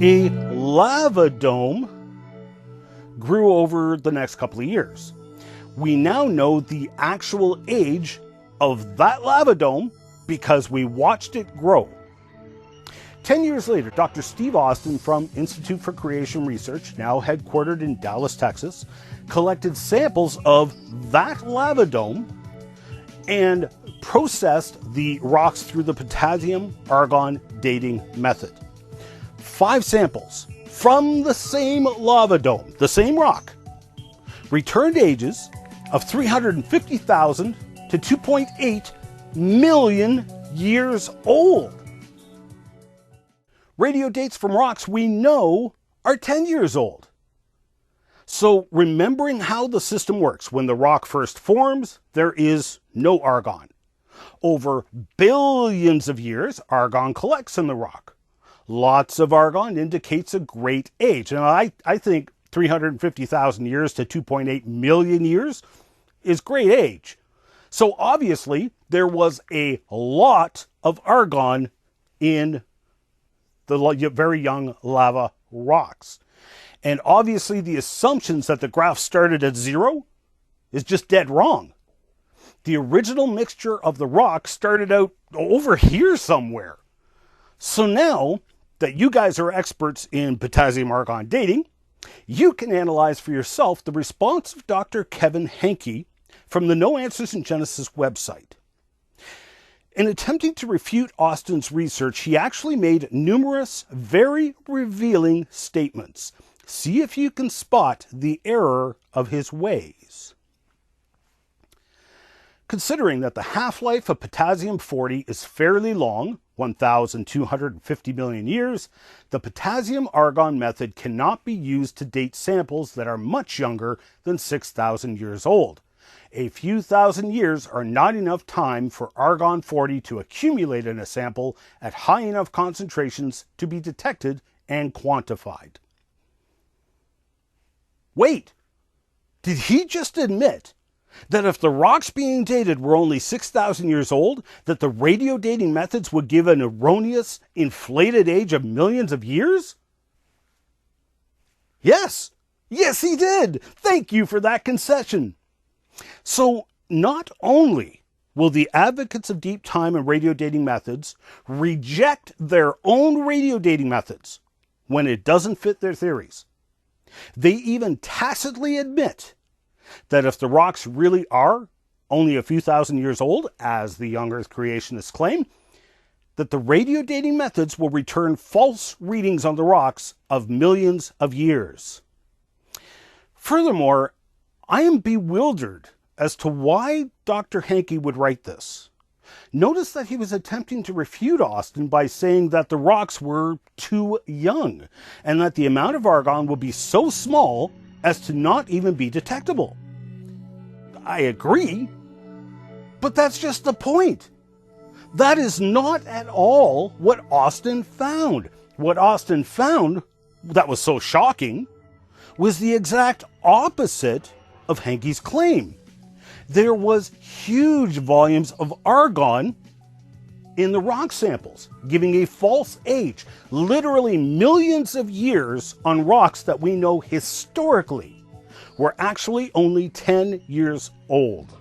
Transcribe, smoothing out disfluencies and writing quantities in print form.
A lava dome grew over the next couple of years. We now know the actual age of that lava dome because we watched it grow. 10 years later, Dr. Steve Austin from Institute for Creation Research, now headquartered in Dallas, Texas, collected samples of that lava dome and processed the rocks through the potassium-argon dating method. 5 samples from the same lava dome, the same rock, returned ages of 350,000 to 2.8 million years old. Radio dates from rocks we know are 10 years old. So remembering how the system works, when the rock first forms, there is no argon. Over billions of years, argon collects in the rock. Lots of argon indicates a great age. And I think 350,000 years to 2.8 million years is great age. So obviously, there was a lot of argon in the very young lava rocks. And obviously the assumptions that the graph started at 0 is just dead wrong. The original mixture of the rock started out over here somewhere. So now that you guys are experts in potassium-argon dating, you can analyze for yourself the response of Dr. Kevin Henke from the No Answers in Genesis website. In attempting to refute Austin's research, he actually made numerous very revealing statements. See if you can spot the error of his ways. Considering that the half-life of potassium-40 is fairly long, 1,250 million years, the potassium-argon method cannot be used to date samples that are much younger than 6,000 years old. A few thousand years are not enough time for argon-40 to accumulate in a sample at high enough concentrations to be detected and quantified. Wait, did he just admit that if the rocks being dated were only 6,000 years old, that the radio dating methods would give an erroneous, inflated age of millions of years? Yes, he did. Thank you for that concession. So not only will the advocates of deep time and radio dating methods reject their own radio dating methods when it doesn't fit their theories, they even tacitly admit that if the rocks really are only a few thousand years old, as the young Earth creationists claim, that the radio dating methods will return false readings on the rocks of millions of years. Furthermore, I am bewildered as to why Dr. Henke would write this. Notice that he was attempting to refute Austin by saying that the rocks were too young and that the amount of argon will be so small as to not even be detectable. I agree, but that's just the point. That is not at all what Austin found. What Austin found that was so shocking was the exact opposite of Henke's claim. There was huge volumes of argon in the rock samples, giving a false age, literally millions of years on rocks that we know historically were actually only 10 years old.